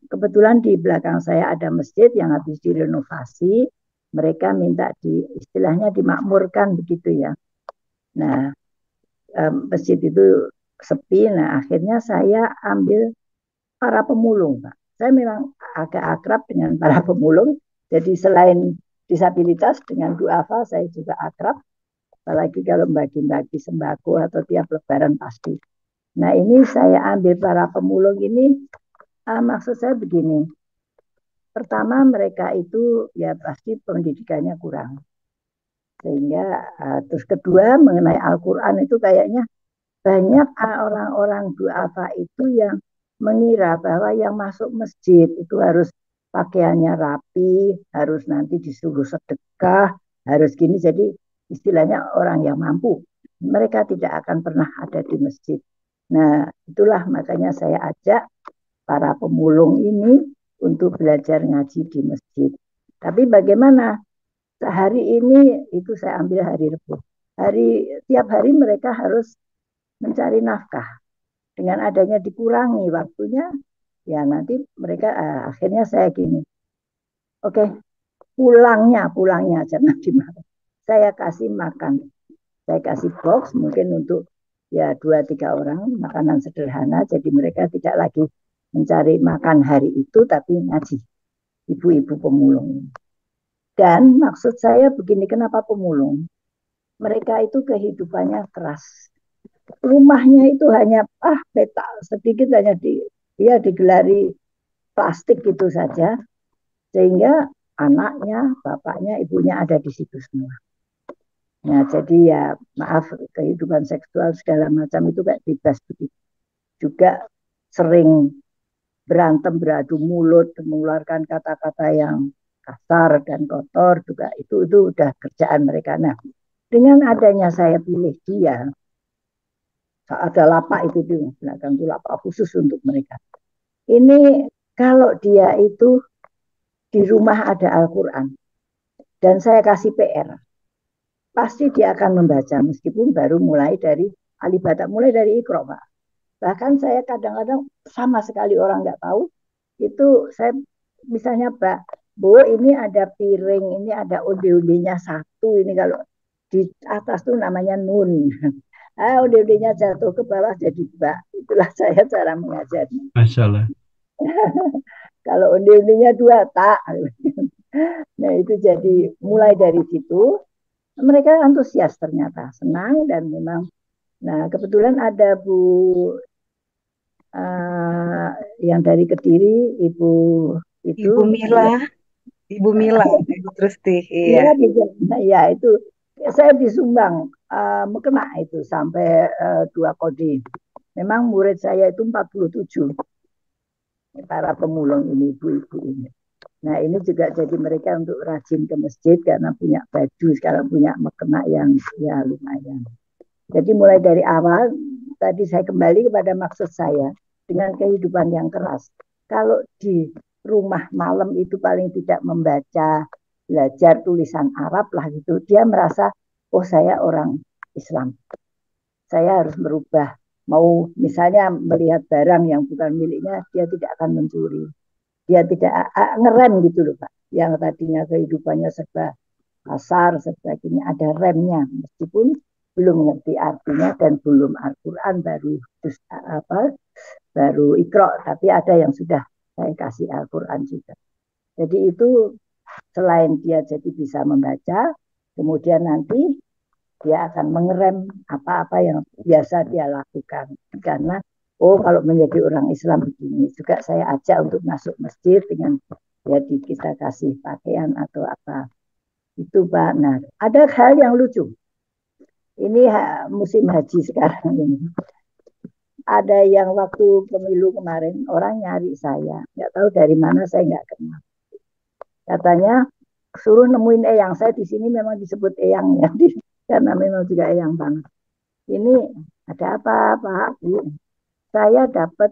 Kebetulan di belakang saya ada masjid yang habis direnovasi. Mereka minta istilahnya dimakmurkan begitu ya. Nah, masjid itu sepi. Nah, akhirnya saya ambil para pemulung, Pak. Saya memang agak akrab dengan para pemulung. Jadi selain disabilitas dengan duafa saya juga akrab. Apalagi kalau bagi-bagi sembako atau tiap lebaran pasti. Nah, ini saya ambil para pemulung ini, maksud saya begini. Pertama, mereka itu ya pasti pendidikannya kurang. Sehingga terus kedua mengenai Al-Quran itu kayaknya banyak orang-orang duafa itu yang mengira bahwa yang masuk masjid itu harus pakaiannya rapi, harus nanti disuruh sedekah, harus gini. Jadi istilahnya orang yang mampu. Mereka tidak akan pernah ada di masjid. Nah, itulah makanya saya ajak para pemulung ini untuk belajar ngaji di masjid. Tapi bagaimana? Hari ini itu saya ambil hari Rabu. Tiap hari mereka harus mencari nafkah. Dengan adanya dikurangi waktunya, ya nanti mereka akhirnya saya gini. Oke, pulangnya jangan dimakan. Saya kasih makan. Saya kasih box mungkin untuk ya 2-3 orang makanan sederhana. Jadi mereka tidak lagi mencari makan hari itu tapi ngaji. Ibu-ibu pemulung. Dan maksud saya begini, kenapa pemulung? Mereka itu kehidupannya keras. Rumahnya itu hanya petak sedikit, hanya dia digelari plastik gitu saja, sehingga anaknya, bapaknya, ibunya ada di situ semua. Nah, jadi ya maaf, kehidupan seksual segala macam itu kayak bebas begitu. Juga sering berantem, beradu mulut, mengeluarkan kata-kata yang kasar dan kotor juga itu udah kerjaan mereka. Nah, dengan adanya saya pilih dia, ada lapak itu di belakang itu lapak khusus untuk mereka. Ini kalau dia itu di rumah ada Al-Quran dan saya kasih PR, pasti dia akan membaca meskipun baru mulai dari Alibata, mulai dari Iqra, Pak. Bahkan saya kadang-kadang sama sekali orang nggak tahu, itu saya misalnya, Pak, Bu, ini ada piring, ini ada onde-ondenya satu, ini kalau di atas tuh namanya nun. Onde-ondenya jatuh ke bawah jadi Mbak. Itulah saya cara mengajar. Masya Allah. Kalau onde-ondenya dua tak. Nah itu jadi mulai dari situ mereka antusias ternyata senang dan memang. Nah kebetulan ada Bu uh, yang dari Kediri, Ibu itu Ibu Mila, ya, Ibu Mila, Ibu Trusti, iya. ya, nah, ya itu saya disumbang mekena itu sampai 2 kodi. Memang murid saya itu 47 para pemulung ini, ibu-ibu ini. Nah ini juga jadi mereka untuk rajin ke masjid karena punya baju, sekarang punya mekena yang ya lumayan. Jadi mulai dari awal, tadi saya kembali kepada maksud saya, dengan kehidupan yang keras. Kalau di rumah malam itu paling tidak membaca, belajar tulisan Arab lah gitu, dia merasa, oh saya orang Islam. Saya harus merubah. Mau misalnya melihat barang yang bukan miliknya, dia tidak akan mencuri. Dia tidak ngerem gitu loh Pak. Yang tadinya kehidupannya serba kasar, serba gini, ada remnya. Meskipun belum mengerti artinya dan belum Al-Quran, baru Iqra, tapi ada yang sudah saya kasih Al-Quran juga. Jadi itu selain dia jadi bisa membaca, kemudian nanti dia akan mengerem apa-apa yang biasa dia lakukan. Karena, oh kalau menjadi orang Islam begini, juga saya ajak untuk masuk masjid dengan jadi kita kasih pakaian atau apa. Itu Pak. Nah, ada hal yang lucu. Ini musim haji sekarang ini. Ada yang waktu pemilu kemarin orang nyari saya, nggak tahu dari mana, saya nggak kenal. Katanya suruh nemuin eyang. Saya di sini memang disebut eyang ya, karena memang juga eyang banget. Ini ada apa Pak? Saya dapat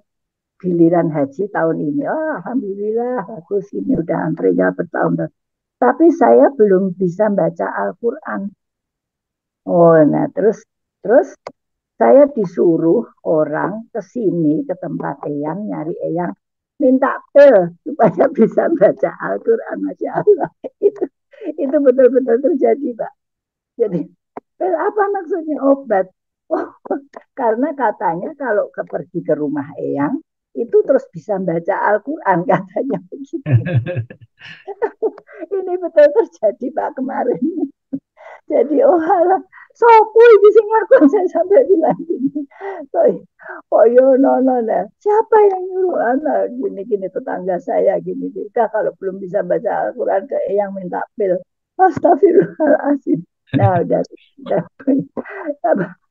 giliran haji tahun ini. Oh, alhamdulillah bagus, ini udah antrinya bertahun-tahun. Tapi saya belum bisa baca Al-Quran. Oh, nah terus saya disuruh orang ke sini ke tempat Eyang nyari Eyang. minta pil supaya bisa baca Al-Quran, Masya Allah. Itu, itu betul-betul terjadi, Pak. Jadi, pil apa maksudnya? Obat. Oh, karena katanya kalau pergi ke rumah Eyang, itu terus bisa baca Al-Quran, katanya begitu. Ini betul terjadi, Pak, kemarin. Jadi oh alah, sopo iki sing ngakon, saya sampai bilang gini. So, oh yo no no nah. Siapa yang nyuruh anak gini-gini tetangga saya gini. Kak kalau belum bisa baca Al-Quran ke yang minta pil. Astagfirullahaladzim. Nah udah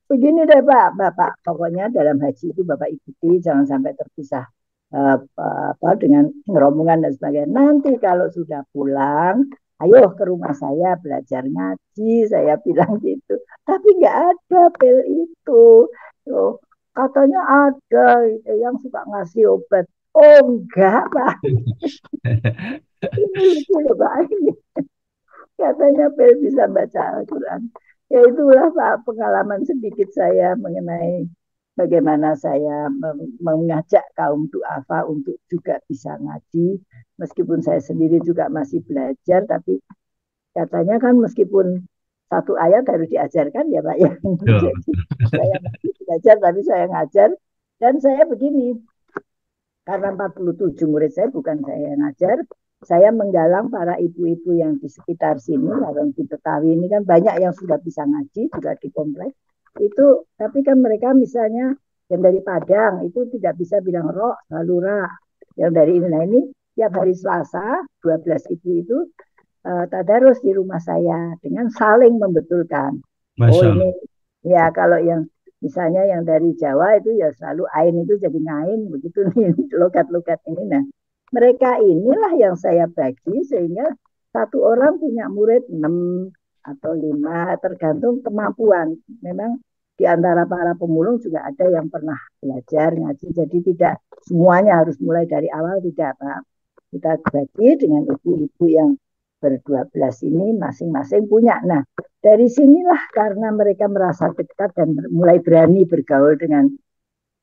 begini deh Pak, Bapak pokoknya dalam haji itu Bapak ikuti jangan sampai terpisah apa dengan rombongan dan sebagainya. Nanti kalau sudah pulang ayo ke rumah saya belajar ngaji, saya bilang gitu. Tapi nggak ada pil itu. Oh, katanya ada yang suka ngasih obat. Oh enggak, Pak. Ini lucu loh, Pak. Ini katanya pil bisa baca Al-Quran. Ya itulah Pak pengalaman sedikit saya mengenai bagaimana saya mengajak kaum duafa untuk juga bisa ngaji. Meskipun saya sendiri juga masih belajar, tapi katanya kan meskipun satu ayat harus diajarkan ya Pak ya. Jadi saya masih belajar tapi saya ngajar dan saya begini karena 47 murid saya bukan saya yang ngajar, saya menggalang para ibu-ibu yang di sekitar sini, yang di Betawi ini kan banyak yang sudah bisa ngaji juga di kompleks itu, tapi kan mereka misalnya yang dari Padang itu tidak bisa bilang roh lalu ra, yang dari ini nah ini tiap hari Selasa 12 ibu itu tadarus di rumah saya dengan saling membetulkan. Oh Masya ini Allah. ya kalau yang misalnya yang dari Jawa itu ya selalu ain itu jadi ngain begitu nih logat-logat ini. Nah mereka inilah yang saya bagi sehingga satu orang punya murid 6 atau 5 tergantung kemampuan. Memang di antara para pemulung juga ada yang pernah belajar ngaji jadi tidak semuanya harus mulai dari awal tidak Pak. Kita bagi dengan ibu-ibu yang ber-12 ini masing-masing punya. Nah, dari sinilah karena mereka merasa dekat dan mulai berani bergaul dengan,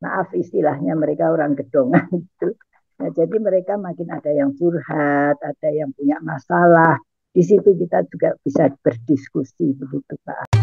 maaf istilahnya mereka orang gedongan gitu. Nah, jadi mereka makin ada yang curhat, ada yang punya masalah. Di situ kita juga bisa berdiskusi begitu Pak.